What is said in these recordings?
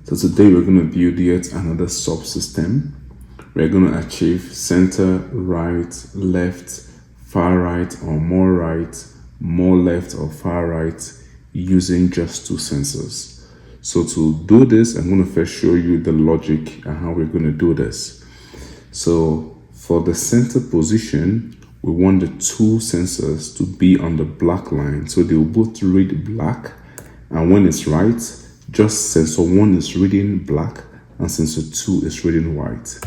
So today we're going to build yet another subsystem. We're going to achieve center, right, left, far right or more left or far right using just two sensors. So to do this, I'm going to first show you the logic and how we're going to do this. So for the center position, we want the two sensors to be on the black line. So they will both read black, and when it's right, just sensor 1 is reading black and sensor 2 is reading white.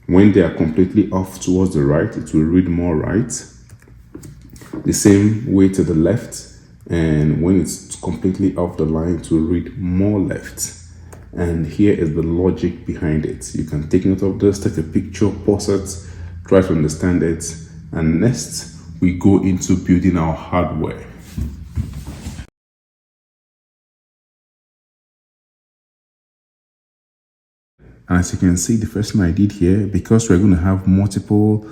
When they are completely off towards the right, it will read more right. The same way to the left, and when it's completely off the line, it will read more left. And here is the logic behind it. You can take note of this, take a picture, pause it, try to understand it, and next we go into building our hardware. And as you can see, the first thing I did here, because we're going to have multiple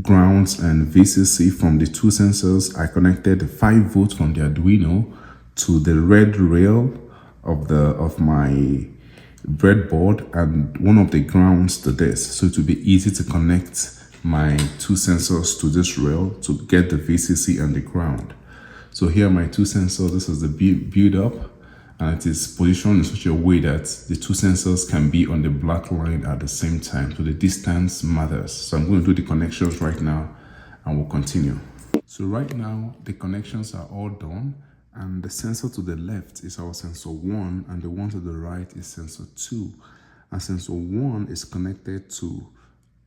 grounds and VCC from the two sensors, I connected 5 volts from the Arduino to the red rail of my breadboard and one of the grounds to this, so it will be easy to connect my two sensors to this rail to get the VCC and the ground. So here are my two sensors. This is the build up, and it is positioned in such a way that the two sensors can be on the black line at the same time, so the distance matters. So I'm going to do the connections right now and we'll continue. So right now the connections are all done, and the sensor to the left is our sensor 1 and the one to the right is sensor 2. And sensor 1 is connected to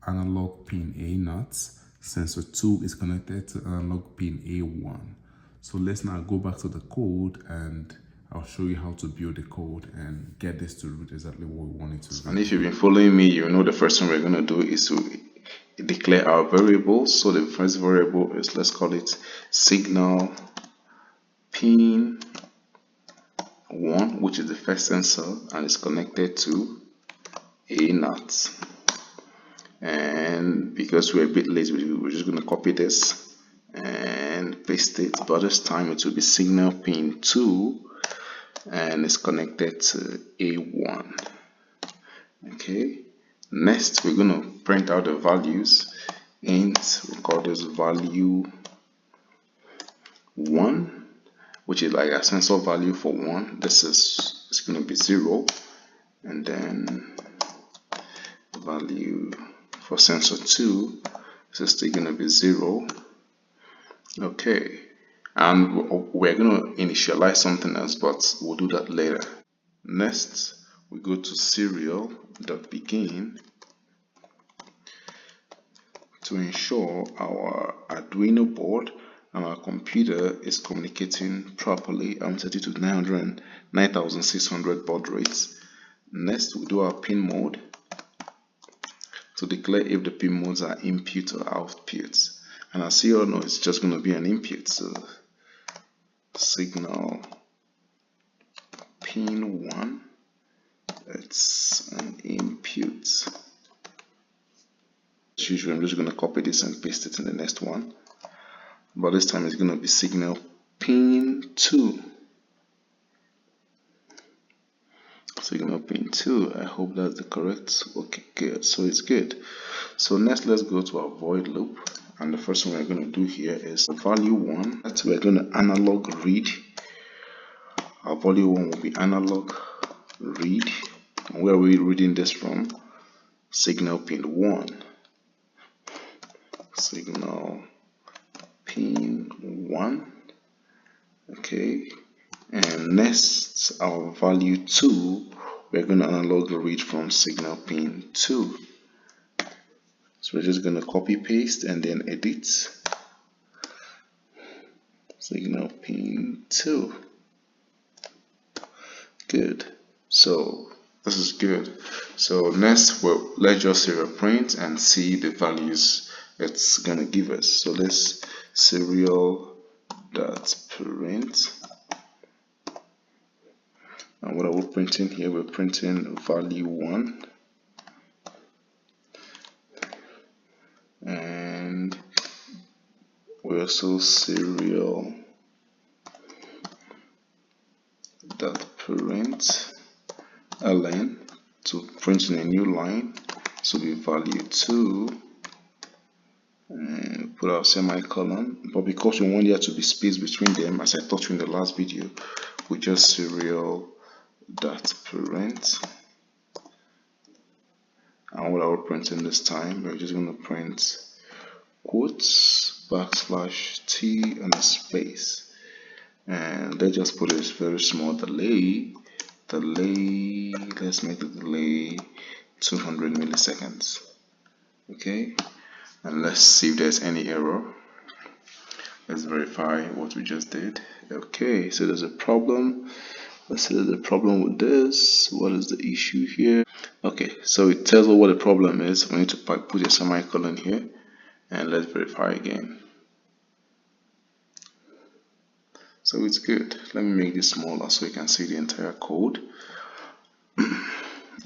analog pin A0, sensor 2 is connected to analog pin A1. So let's now go back to the code and I'll show you how to build the code and get this to read exactly what we want it to read. And if you've been following me, you know the first thing we're going to do is to declare our variables. So the first variable is, let's call it signal pin 1, which is the first sensor and is connected to A0. And because we're a bit lazy, we're just going to copy this and paste it, but this time it will be signal pin 2 and it's connected to A1. Okay, next we're going to print out the values. Int, we call this value 1, which is like a sensor value for 1. This is, it's going to be 0, and then value for sensor 2, this is still going to be 0. Okay, and we're going to initialize something else, but we'll do that later. Next, we go to serial.begin to ensure our Arduino board and our computer is communicating properly. I'm set it to 9600 baud rates. Next, we do our pin mode to declare if the pin modes are input or output. And as you all know, it's just going to be an input. So signal pin 1, it's an input. As usual, I'm just going to copy this and paste it in the next one, but this time it's going to be signal pin 2. Signal pin 2. I hope that's the correct. Okay, good. So it's good. So next, let's go to our void loop, and the first thing we're going to do here is value 1. That we're going to analog read. Our value 1 will be analog read. And where are we reading this from? Signal pin 1. Signal pin 1. Okay, and next our value 2, we're going to analog read from signal pin 2. So we're just going to copy paste and then edit signal pin 2. Good. So this is good. So next, well, let's just serial print and see the values it's going to give us. So let's serial.print. And what are we printing here? We're printing value 1. And we also serial.print ln to print in a new line. So be value 2 and put our semicolon, but because we want there to be space between them, as I taught you in the last video, we just serial dot parent. And what are we printing this time? We're just going to print quotes backslash t and a space, and let's just put a very small delay. Let's make the delay 200 milliseconds. Okay, and let's see if there's any error. Let's verify what we just did. Okay, so there's a problem. Let's see there's a problem with this. What is the issue here? Okay, so it tells us what the problem is. We need to put a semicolon here, and let's verify again. So it's good. Let me make this smaller so you can see the entire code.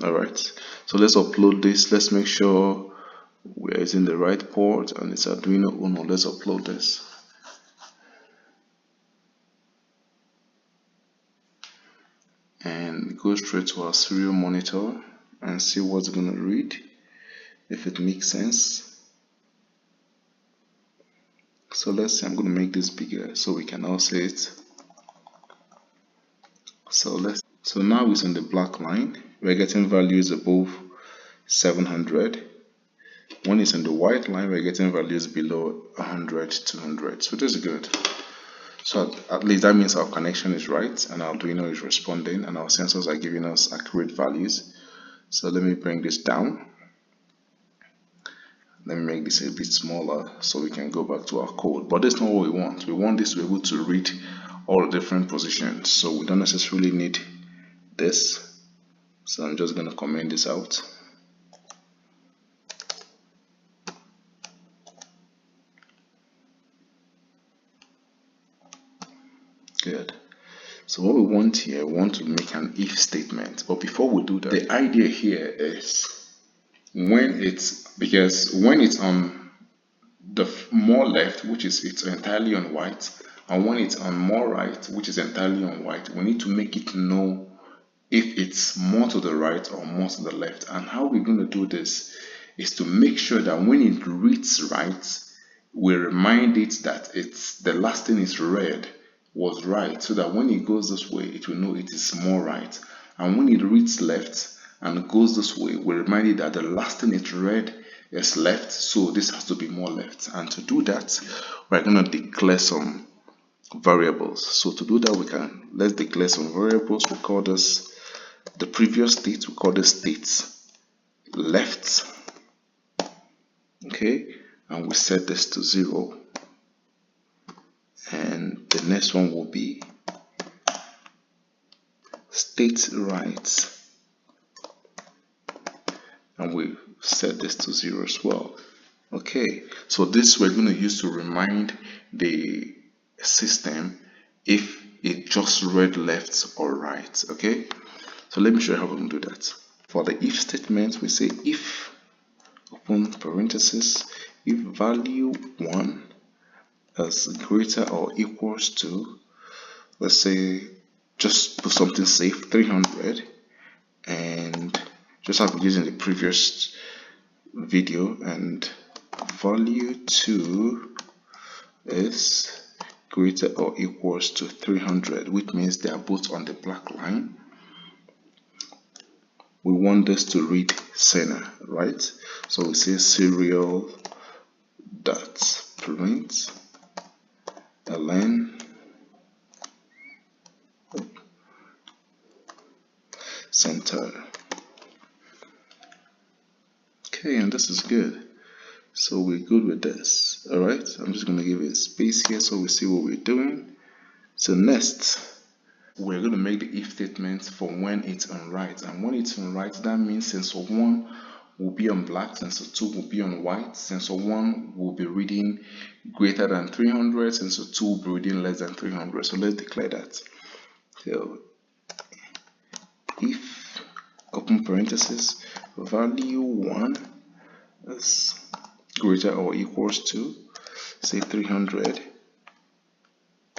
Alright, so let's upload this. Let's make sure we're using the right port and it's Arduino Uno. Let's upload this. And go straight to our serial monitor and see what's going to read, if it makes sense. So let's see, I'm going to make this bigger so we can all see it. So now it's on the black line. We're getting values above 700. When it's on the white line, we're getting values below 100, 200. So this is good. So at least that means our connection is right and our Arduino is responding and our sensors are giving us accurate values. So let me bring this down. Let me make this a bit smaller so we can go back to our code. But that's not what we want. We want this to be able to read all the different positions. So we don't necessarily need this. So I'm just going to comment this out. Good. So what we want here, we want to make an if statement. But before we do that, the idea here is when it's on the more left, which is it's entirely on white, and when it's on more right, which is entirely on white, we need to make it know if it's more to the right or more to the left. And how we're going to do this is to make sure that when it reads right, we remind it that it's the last thing is read was right, so that when it goes this way, it will know it is more right. And when it reads left and goes this way, we remind it that the last thing it read is left, so this has to be more left. And to do that, we're going to declare some variables. So to do that, let's declare some variables. We call this the previous state, we call this states left. Okay, and we set this to 0. And the next one will be state right, and we set this to 0 as well. Okay, so this we're going to use to remind the system if it just read left or right. Okay, so let me show you how we can do that. For the if statement, we say if, open parenthesis, if value 1 is greater or equals to, let's say, just put something safe, 300, and just have using the previous video, and value 2 is greater or equals to 300, which means they are both on the black line. We want this to read center, right? So we say serial dot print ln center. Okay, and this is good. So we're good with this. All right, I'm just going to give it a space here so we see what we're doing. So next, we're going to make the if statement for when it's on right. And when it's on right, that means sensor 1 will be on black, sensor 2 will be on white, sensor 1 will be reading greater than 300, sensor 2 will be reading less than 300. So let's declare that. So if, open parenthesis, value 1 is greater or equals to, say, 300,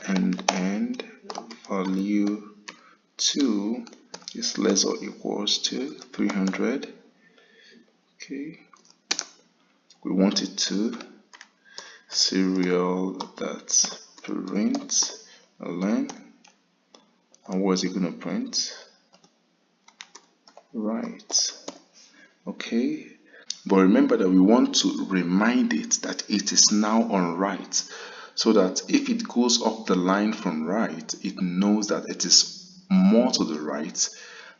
and value 2 is less or equals to 300. Okay, we want it to serial dot print ln, and what is it going to print? Right. Okay, but remember that we want to remind it that it is now on right, so that if it goes up the line from right, it knows that it is more to the right,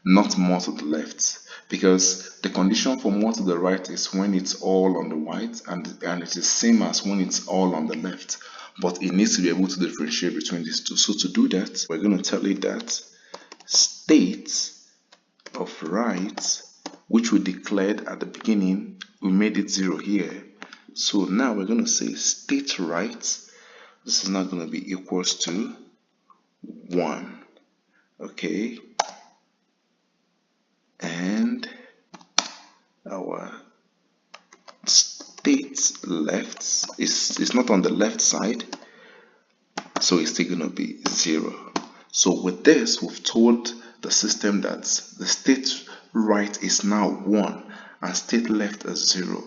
not more to the left, because the condition for more to the right is when it's all on the right, and it is same as when it's all on the left, but it needs to be able to differentiate between these two. So to do that, we're going to tell it that state of right, which we declared at the beginning, we made it 0 here. So now we're going to say state right, this is now going to be equals to 1. Okay, and our state left is not on the left side, so it's still going to be 0. So with this, we've told the system that the state right is now 1 and state left is 0,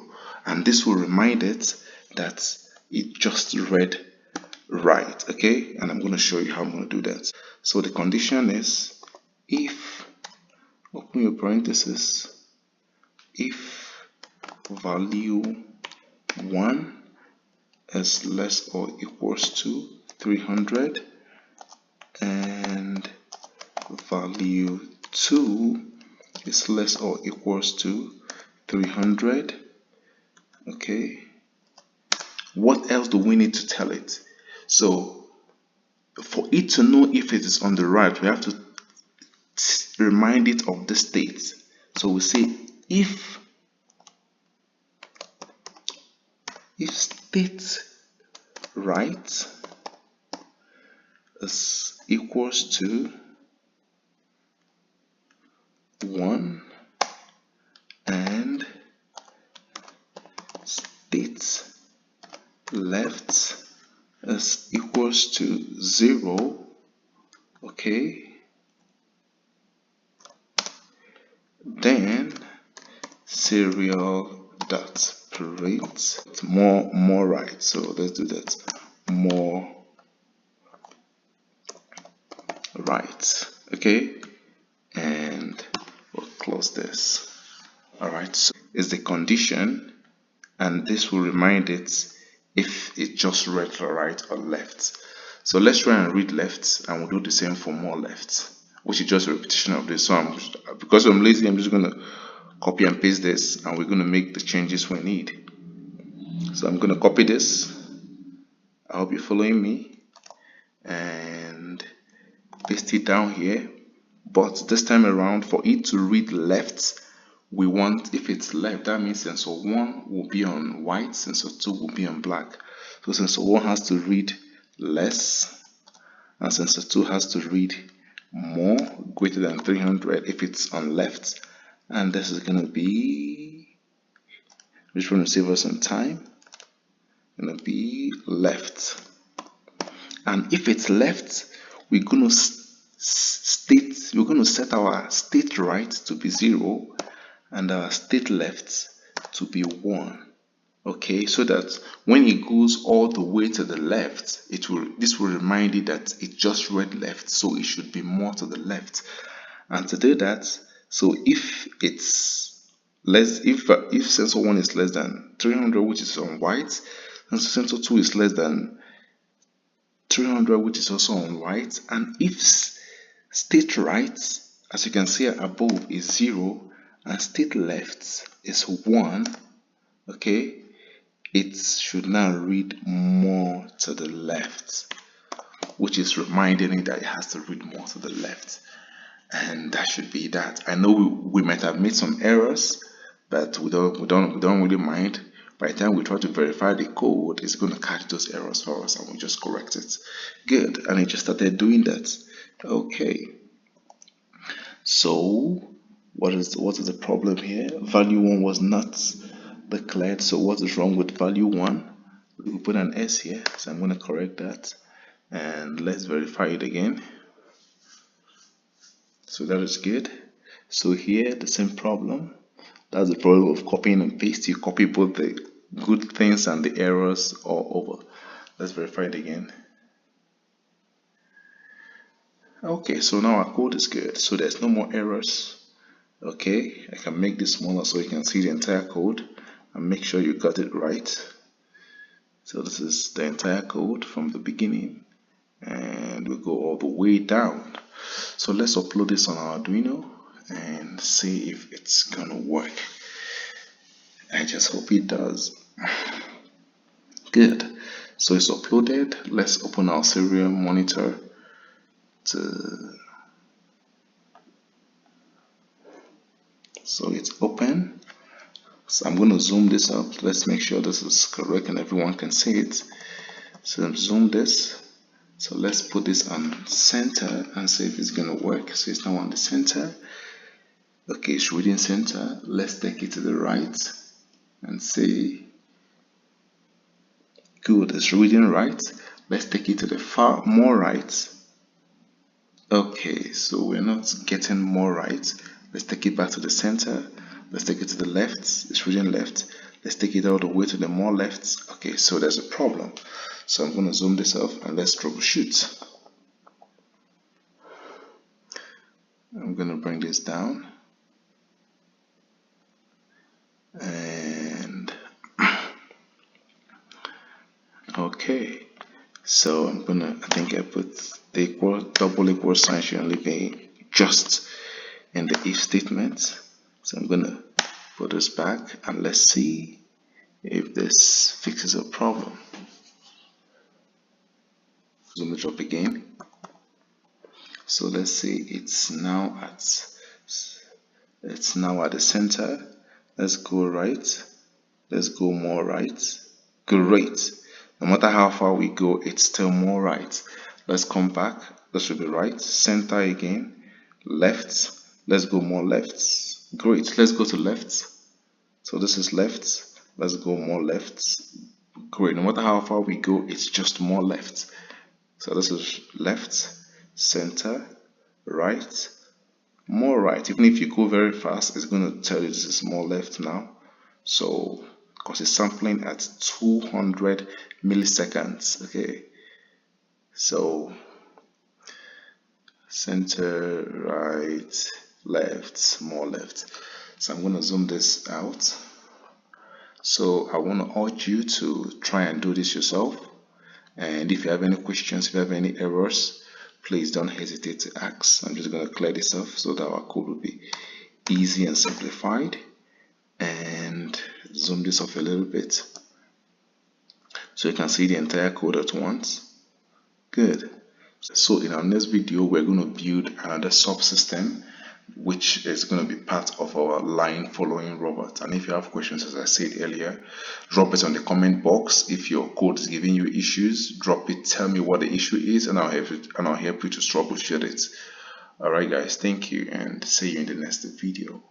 and this will remind it that it just read right. Okay, and I'm going to show you how I'm going to do that. So the condition is, if, open your parenthesis, if value 1 is less or equals to 300 and value 2 is less or equals to 300. Okay, what else do we need to tell it? So for it to know if it is on the right, we have to remind it of the state. So we say if state right is equals to 1 and state left is equals to 0, okay, then serial dot print more right. So let's do that, more right. Okay, and we'll close this. All right, so is the condition, and this will remind it if it just read right or left. So let's try and read left, and we'll do the same for more left, which is just a repetition of this. So because I'm lazy, I'm just going to copy and paste this, and we're going to make the changes we need. So I'm going to copy this. I hope you're following me, and paste it down here. But this time around, for it to read left, we want, if it's left, that means sensor 1 will be on white, sensor 2 will be on black. So sensor 1 has to read less, and sensor 2 has to read more, greater than 300 if it's on left. And this is going to be, just want to save us some time, going to be left. And if it's left, we're going to set our state right to be 0 and our state left to be 1. Okay, so that when it goes all the way to the left, this will remind it that it just read left, so it should be more to the left. And to do that, so if it's less, if sensor 1 is less than 300, which is on white, and sensor 2 is less than 300, which is also on white, and if state right, as you can see above, is 0 and state left is 1, okay, it should now read more to the left, which is reminding it that it has to read more to the left. And that should be that. I know we might have made some errors, but we don't really mind. By the time we try to verify the code, it's going to catch those errors for us, and we just correct it. Good, and it just started doing that. Okay, so what is the problem here? Value 1 was not declared. So what is wrong with value 1? We put an S here, so I'm going to correct that, and let's verify it again. So that is good. So here the same problem. That's the problem of copying and paste. You copy both the good things and the errors all over. Let's verify it again. Okay, so now our code is good. So there's no more errors. Okay, I can make this smaller so you can see the entire code and make sure you got it right. So this is the entire code from the beginning, and we go all the way down. So let's upload this on our Arduino and see if it's gonna work. I just hope it does. Good. So it's uploaded. Let's open our serial monitor so it's open. So I'm going to zoom this up. Let's make sure this is correct and everyone can see it. So zoom this. So let's put this on center and see if it's going to work. So it's now on the center. Okay, it's reading center. Let's take it to the right and see. Good, it's reading right. Let's take it to the far more right. Okay, so we're not getting more right. Let's take it back to the center. Let's take it to the left. It's reading left. Let's take it all the way to the more left. Okay, so there's a problem. So I'm going to zoom this up and let's troubleshoot. I'm going to bring this down. And okay, so I'm going to, I think I put the equal, double equal sign should only be just in the if statement. So I'm going to put this back and let's see if this fixes a problem. Zoom it up again. So let's see, it's now at the center. Let's go right. Let's go more right. Great. No matter how far we go, it's still more right. Let's come back. This should be right. Center again. Left. Let's go more left. Great. Let's go to left. So this is left. Let's go more left. Great. No matter how far we go, it's just more left. So this is left, center, right, more right. Even if you go very fast, it's going to tell you this is more left now. So because it's sampling at 200 milliseconds. Okay, so center, right, left, more left. So I'm going to zoom this out. So I want to urge you to try and do this yourself. And if you have any questions, if you have any errors, please don't hesitate to ask. I'm just going to clear this off so that our code will be easy and simplified. And zoom this off a little bit so you can see the entire code at once. Good. So in our next video, we're going to build another subsystem which is going to be part of our line following robot. And if you have questions, as I said earlier, drop it on the comment box. If your code is giving you issues, drop it, tell me what the issue is, and I'll help you to troubleshoot it. Alright guys, thank you and see you in the next video.